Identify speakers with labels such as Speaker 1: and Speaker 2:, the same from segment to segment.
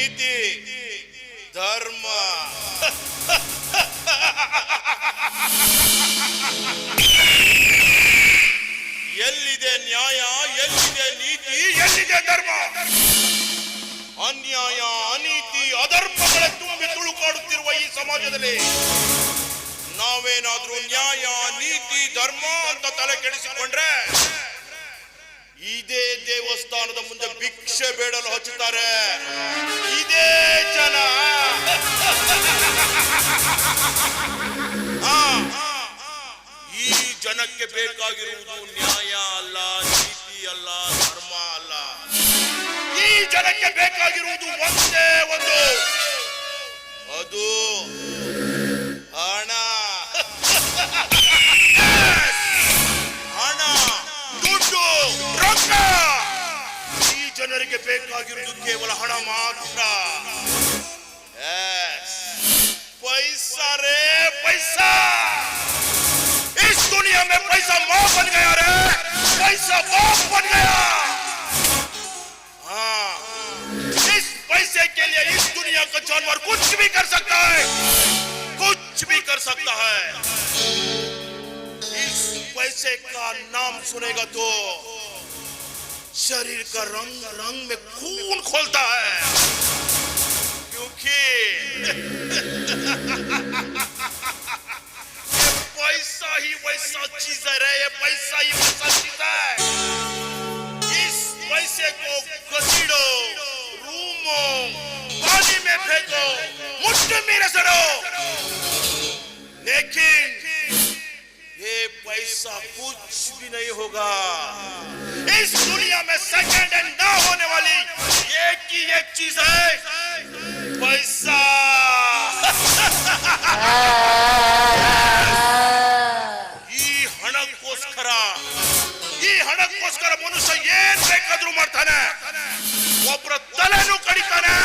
Speaker 1: ನೀತಿ ಧರ್ಮ ಎಲ್ಲಿದೆ ನ್ಯಾಯ, ಎಲ್ಲಿದೆ ನೀತಿ, ಎಲ್ಲಿದೆ ಧರ್ಮ? ಅನ್ಯಾಯ, ಅನೀತಿ, ಅಧರ್ಮಗಳ ತುಂಬಿ ತುಳುಕಾಡುತ್ತಿರುವ ಈ ಸಮಾಜದಲ್ಲಿ ನಾವೇನಾದ್ರೂ ನ್ಯಾಯ, ನೀತಿ, ಧರ್ಮ ಅಂತ ತಲೆ ಕೆಡಿಸಿಕೊಂಡ್ರೆ ಇದೇ ದೇವಸ್ಥಾನದ ಮುಂದೆ ಭಿಕ್ಷೆ ಬೇಡಲು ಹಚ್ಚುತ್ತಾರೆ ಇದೇ ಜನ. ಈ ಜನಕ್ಕೆ ಬೇಕಾಗಿರುವುದು ನ್ಯಾಯ ಅಲ್ಲ, ನೀತಿ ಅಲ್ಲ, ಧರ್ಮ ಅಲ್ಲ. ಈ ಜನಕ್ಕೆ ಬೇಕಾಗಿರುವುದು ಒಂದೇ ಒಂದು, ಅದು ಹಣ. ಹಣ, ದುಡ್ಡು, ರೊಕ್ಕ. ಈ ಜನರಿಗೆ ಬೇಕಾಗಿರುವುದು ಕೇವಲ ಹಣ ಮಾತ್ರ. पैसा रे पैसा, इस दुनिया में पैसा माँ बन गया रे, पैसा बाप बन गया. हाँ, इस पैसे के लिए इस दुनिया का जानवर कुछ भी कर सकता है, कुछ भी कर सकता है. इस पैसे का नाम सुनेगा तो शरीर का रंग रंग में खून खोलता है, क्योंकि ये पैसा ही वैसा चीज है रे, ये पैसा ही वैसा चीज है. इस पैसे को घसीटो, रूमो, पानी में फेंको, मुट्ठी में रगड़ो, लेकिन ये पैसा कुछ भी नहीं होगा. इस दुनिया में सेकंड हैंड ना होने वाली एक ही एक चीज है, पैसा. ಈ ಹಣಕ್ಕೋಸ್ಕರ ಮನುಷ್ಯ ಏನ್ ಬೇಕಾದ್ರೂ ಮಾಡ್ತಾನೆ. ಒಬ್ಬರ ತಲೆನೂ ಕಡಿತಾನೆ,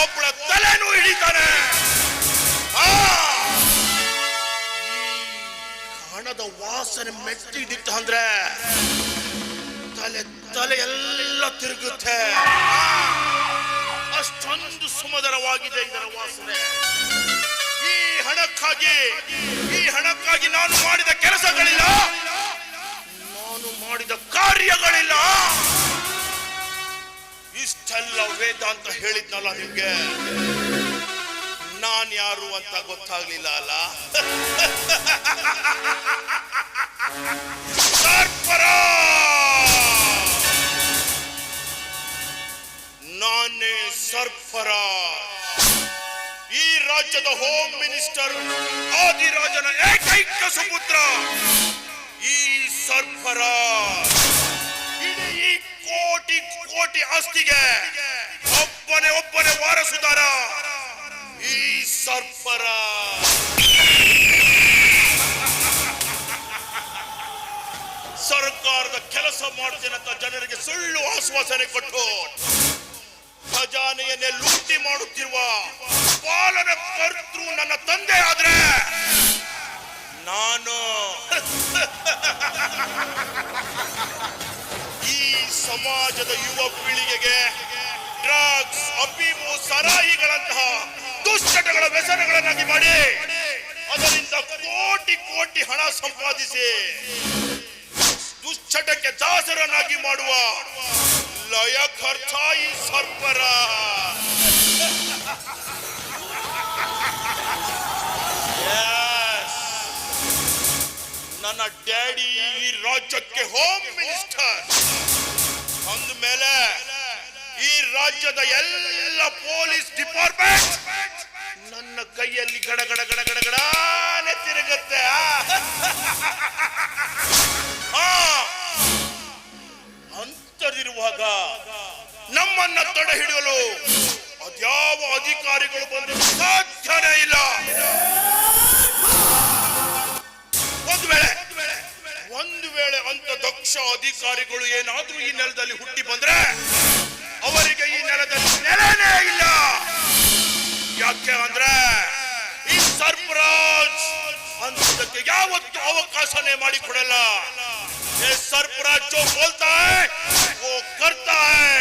Speaker 1: ಒಬ್ಬರ ತಲೆನೂ ಹಿಡಿತಾನೆ. ಹಣದ ವಾಸನೆ ಮೆಟ್ಟಿದಿಟ್ಟ ಅಂದ್ರೆ ತಲೆ ತಲೆ ಎಲ್ಲ ತಿರುಗುತ್ತೆ. ಅಷ್ಟೊಂದು ಸುಮಧುರವಾಗಿದೆ ಇದರ ವಾಸನೆ. ಈ ಹಣಕ್ಕಾಗಿ ನಾನು ಮಾಡಿದ ಕೆಲಸಗಳಿಲ್ಲ, ನಾನು ಮಾಡಿದ ಕಾರ್ಯಗಳಿಲ್ಲ. ಇಷ್ಟೆಲ್ಲ ವೇದಾಂತ ಹೇಳಿದ್ನಲ್ಲ ನಿಮ್ಗೆ, ನಾನ್ ಯಾರು ಅಂತ ಗೊತ್ತಾಗ್ಲಿಲ್ಲ ಅಲ್ಲ. ನಾನೇ ಸರ್ಫರಾಜ್, ಈ ರಾಜ್ಯದ ಹೋಮ್ ಮಿನಿಸ್ಟರ್, ಆದಿರಾಜನ ಏಕೈಕ ಸುಪುತ್ರ. ಈ ಸರ್ಫರಾಜ್ ಇಡೀ ಕೋಟಿ ಕೋಟಿ ಆಸ್ತಿಗೆ ಒಬ್ಬನೇ ವಾರಸುದಾರ. ಈ ಸರ್ಫರಾಜ್ ಸರ್ಕಾರದ ಕೆಲಸ ಮಾಡ್ತೇನೆ ಅಂತ ಜನರಿಗೆ ಸುಳ್ಳು ಆಶ್ವಾಸನೆ ಕೊಟ್ಟು ಖಜಾನೆಯನ್ನೇ ಲೂಟಿ ಮಾಡುತ್ತಿರುವ ಪಾಲನ ಕರ್ತೃ ನನ್ನ ತಂದೆ ಆದ್ರೆ ನಾನು ಈ ಸಮಾಜದ ಯುವ ಪೀಳಿಗೆಗೆ ಡ್ರಗ್ಸ್, ಅಫೀಮು, ಸರಾಯಿಗಳಂತಹ ದುಶ್ಚಟಗಳ ವ್ಯಸನಗಳನ್ನಾಗಿ ಮಾಡಿ ಅದರಿಂದ ಕೋಟಿ ಕೋಟಿ ಹಣ ಸಂಪಾದಿಸಿ ದುಶ್ಚಟಕ್ಕೆ ದಾಸರನ್ನಾಗಿ ಮಾಡುವ ಲಯ ಖರ್ಚ ಈ ಸರ್ಫರಾಜ್. ನನ್ನ ಡ್ಯಾಡಿ ಈ ರಾಜ್ಯಕ್ಕೆ ಹೋಮ್ ಮಿನಿಸ್ಟರ್ ಅಂದಮೇಲೆ ಈ ರಾಜ್ಯದ ಎಲ್ಲ ಪೊಲೀಸ್ ಡಿಪಾರ್ಟ್ಮೆಂಟ್ ನನ್ನ ಕೈಯಲ್ಲಿ ಗಡಗಡ ಗಡಗಡಗಡನೆ ತಿರುಗುತ್ತೆ. ಅಂತದಿರುವಾಗ ನಮ್ಮನ್ನ ತಡೆ ಹಿಡಿಯಲು ಅದ್ಯಾವ ಅಧಿಕಾರಿಗಳು ಬಂದು ಸಾಧ್ಯನೇ ಇಲ್ಲ. ಒಂದು ವೇಳೆ ಅಂತ ದಕ್ಷ ಅಧಿಕಾರಿಗಳು ಏನಾದ್ರೂ ಈ ನೆಲದಲ್ಲಿ ಹುಟ್ಟಿ ಬಂದ್ರೆ ಅವರಿಗೆ ಈ ನೆಲದಲ್ಲಿ ನೆಲೆನೇ ಇಲ್ಲ. ಯಾಕೆ ಅಂದ್ರೆ ಈ ಸರ್ಫರಾಜ್ ಅಂತದಕ್ಕೆ ಯಾವತ್ತೂ ಅವಕಾಶನೇ ಮಾಡಿಕೊಡಲ್ಲ. ये सरफराज जो बोलता है वो करता है.